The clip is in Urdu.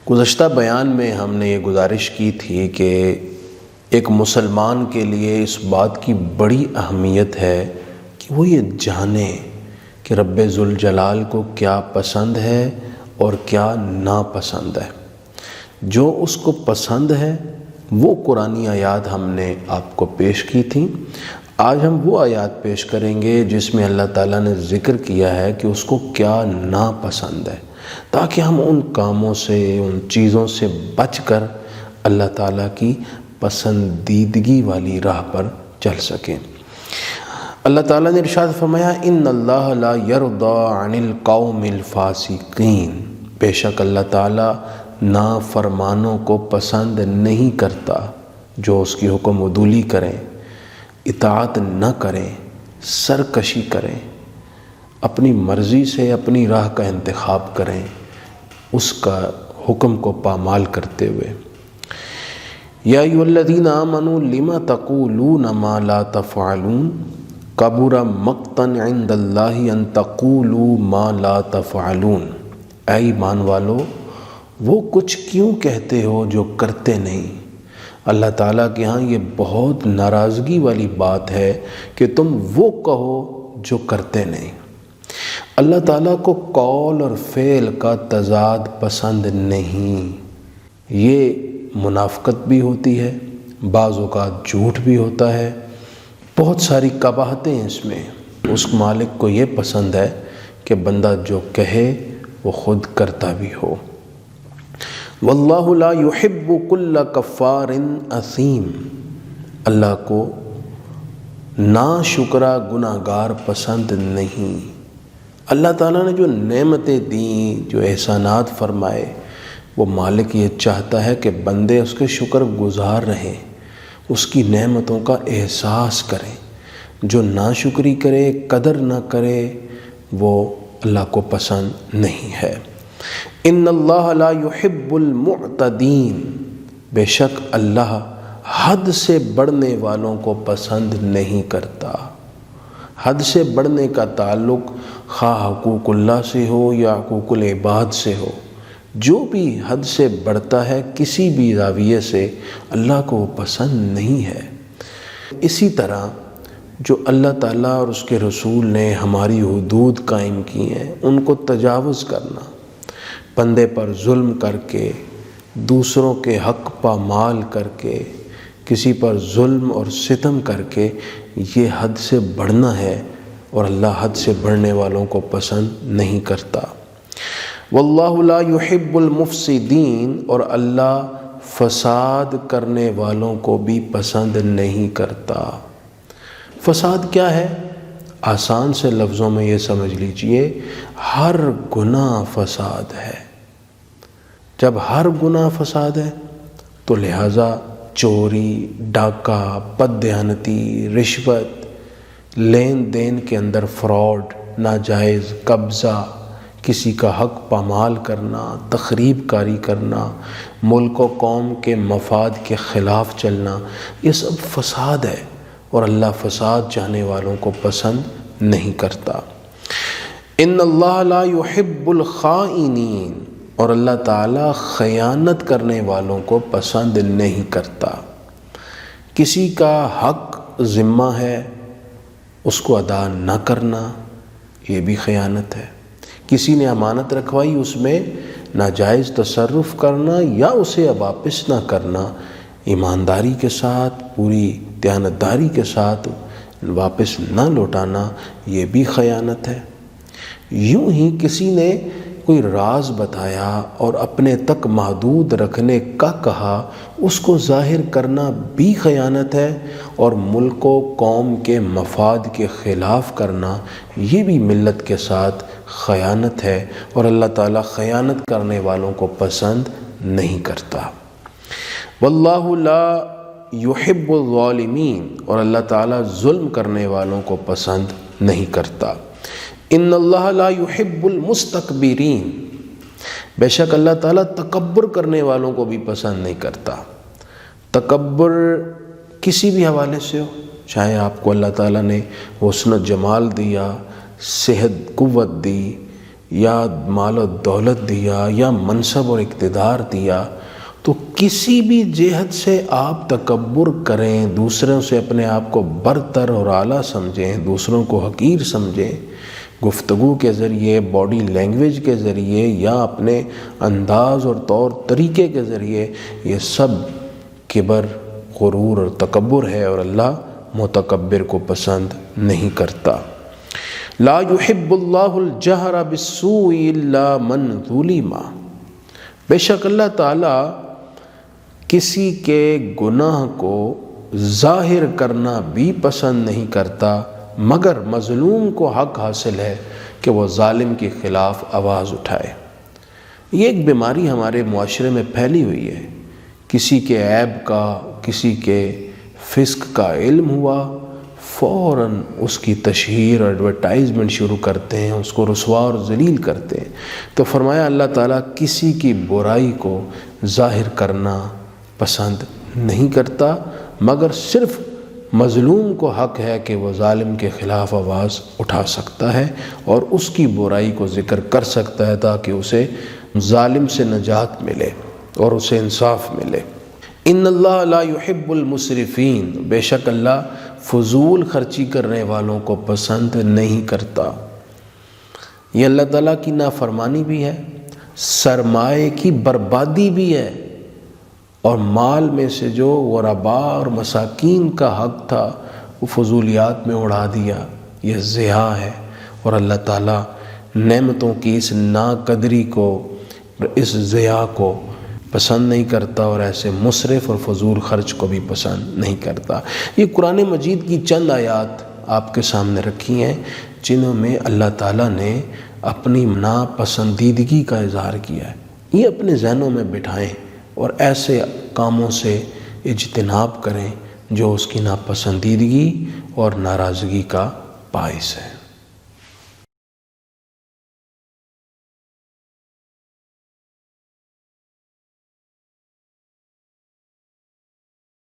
گزشتہ بیان میں ہم نے یہ گزارش کی تھی کہ ایک مسلمان کے لیے اس بات کی بڑی اہمیت ہے کہ وہ یہ جانے کہ رب ذوالجلال کو کیا پسند ہے اور کیا ناپسند ہے۔ جو اس کو پسند ہے وہ قرآنی آیات ہم نے آپ کو پیش کی تھیں۔ آج ہم وہ آیات پیش کریں گے جس میں اللہ تعالیٰ نے ذکر کیا ہے کہ اس کو کیا ناپسند ہے، تاکہ ہم ان کاموں سے، ان چیزوں سے بچ کر اللہ تعالیٰ کی پسندیدگی والی راہ پر چل سکیں۔ اللہ تعالیٰ نے ارشاد فرمایا ان اللہ لا یرضی عن القوم الفاسقین، بے شک اللہ تعالیٰ نافرمانوں کو پسند نہیں کرتا جو اس کی حکم عدولی کریں، اطاعت نہ کریں، سرکشی کریں، اپنی مرضی سے اپنی راہ کا انتخاب کریں، اس کا حکم کو پامال کرتے ہوئے۔ یا ایھا الذین آمنوا لم تقولون ما لا تفعلون کبر مقتا عند اللہ ان تقولوا ما لا تفعلون، اے ایمان والو وہ کچھ کیوں کہتے ہو جو کرتے نہیں؟ اللہ تعالیٰ کے ہاں یہ بہت ناراضگی والی بات ہے کہ تم وہ کہو جو کرتے نہیں۔ اللہ تعالیٰ کو قول اور فعل کا تضاد پسند نہیں۔ یہ منافقت بھی ہوتی ہے، بعض اوقات جھوٹ بھی ہوتا ہے، بہت ساری قباحتیں ہیں اس میں۔ اس مالک کو یہ پسند ہے کہ بندہ جو کہے وہ خود کرتا بھی ہو۔ واللہ لا یحب کل کفار اثیم، اللہ کو ناشکرا گناہ گار پسند نہیں۔ اللہ تعالیٰ نے جو نعمتیں دیں، جو احسانات فرمائے، وہ مالک یہ چاہتا ہے کہ بندے اس کے شکر گزار رہیں، اس کی نعمتوں کا احساس کریں۔ جو ناشکری کرے، قدر نہ کرے، وہ اللہ کو پسند نہیں ہے۔ ان اللہ لا یحب المعتدین، بے شک اللہ حد سے بڑھنے والوں کو پسند نہیں کرتا۔ حد سے بڑھنے کا تعلق خواہ حقوق اللہ سے ہو یا حقوق العباد سے ہو، جو بھی حد سے بڑھتا ہے کسی بھی زاویے سے، اللہ کو وہ پسند نہیں ہے۔ اسی طرح جو اللہ تعالیٰ اور اس کے رسول نے ہماری حدود قائم کی ہیں، ان کو تجاوز کرنا، بندے پر ظلم کر کے، دوسروں کے حق پامال کر کے، کسی پر ظلم اور ستم کر کے، یہ حد سے بڑھنا ہے اور اللہ حد سے بڑھنے والوں کو پسند نہیں کرتا۔ واللہ لا یحب المفسدین، اور اللہ فساد کرنے والوں کو بھی پسند نہیں کرتا۔ فساد کیا ہے؟ آسان سے لفظوں میں یہ سمجھ لیجئے، ہر گناہ فساد ہے۔ جب ہر گناہ فساد ہے تو لہٰذا چوری، ڈاکہ، بددیانتی، رشوت، لین دین کے اندر فراڈ، ناجائز قبضہ، کسی کا حق پامال کرنا، تخریب کاری کرنا، ملک و قوم کے مفاد کے خلاف چلنا، یہ سب فساد ہے اور اللہ فساد چاہنے والوں کو پسند نہیں کرتا۔ ان اللہ لا یحب الخائنین، اور اللہ تعالیٰ خیانت کرنے والوں کو پسند نہیں کرتا۔ کسی کا حق ذمہ ہے، اس کو ادا نہ کرنا، یہ بھی خیانت ہے۔ کسی نے امانت رکھوائی، اس میں ناجائز تصرف کرنا یا اسے واپس نہ کرنا، ایمانداری کے ساتھ، پوری دیانتداری کے ساتھ واپس نہ لوٹانا، یہ بھی خیانت ہے۔ یوں ہی کسی نے کوئی راز بتایا اور اپنے تک محدود رکھنے کا کہا، اس کو ظاہر کرنا بھی خیانت ہے، اور ملک و قوم کے مفاد کے خلاف کرنا، یہ بھی ملت کے ساتھ خیانت ہے، اور اللہ تعالیٰ خیانت کرنے والوں کو پسند نہیں کرتا۔ واللہ لا یحب الظالمین، اور اللہ تعالیٰ ظلم کرنے والوں کو پسند نہیں کرتا۔ ان اللہ لا یحب المستکبرین، بے شک اللہ تعالیٰ تکبر کرنے والوں کو بھی پسند نہیں کرتا۔ تکبر کسی بھی حوالے سے ہو، چاہے آپ کو اللہ تعالیٰ نے حسن و جمال دیا، صحت قوت دی، یا مال و دولت دیا یا منصب اور اقتدار دیا، تو کسی بھی جہت سے آپ تکبر کریں، دوسروں سے اپنے آپ کو برتر اور اعلیٰ سمجھیں، دوسروں کو حقیر سمجھیں، گفتگو کے ذریعے، باڈی لینگویج کے ذریعے یا اپنے انداز اور طور طریقے کے ذریعے، یہ سب کبر، غرور اور تکبر ہے، اور اللہ متکبر کو پسند نہیں کرتا۔ لا يحب اللہ الجہر بالسوء الا من ظلم، بے شک اللہ تعالیٰ کسی کے گناہ کو ظاہر کرنا بھی پسند نہیں کرتا، مگر مظلوم کو حق حاصل ہے کہ وہ ظالم کے خلاف آواز اٹھائے۔ یہ ایک بیماری ہمارے معاشرے میں پھیلی ہوئی ہے، کسی کے عیب کا، کسی کے فسق کا علم ہوا، فوراً اس کی تشہیر اور ایڈورٹائزمنٹ شروع کرتے ہیں، اس کو رسوا اور ذلیل کرتے ہیں۔ تو فرمایا اللہ تعالیٰ کسی کی برائی کو ظاہر کرنا پسند نہیں کرتا، مگر صرف مظلوم کو حق ہے کہ وہ ظالم کے خلاف آواز اٹھا سکتا ہے اور اس کی برائی کو ذکر کر سکتا ہے تاکہ اسے ظالم سے نجات ملے اور اسے انصاف ملے۔ ان اللہ لا يحب المسرفین، بے شک اللہ فضول خرچی کرنے والوں کو پسند نہیں کرتا۔ یہ اللہ تعالیٰ کی نافرمانی بھی ہے، سرمایے کی بربادی بھی ہے، اور مال میں سے جو غرباء اور مساکین کا حق تھا وہ فضولیات میں اڑا دیا، یہ ضیاع ہے۔ اور اللہ تعالیٰ نعمتوں کی اس ناقدری کو، اس ضیاع کو پسند نہیں کرتا، اور ایسے مسرف اور فضول خرچ کو بھی پسند نہیں کرتا۔ یہ قرآن مجید کی چند آیات آپ کے سامنے رکھی ہیں جنہوں میں اللہ تعالیٰ نے اپنی ناپسندیدگی کا اظہار کیا ہے۔ یہ اپنے ذہنوں میں بٹھائیں اور ایسے کاموں سے اجتناب کریں جو اس کی ناپسندیدگی اور ناراضگی کا باعث ہے۔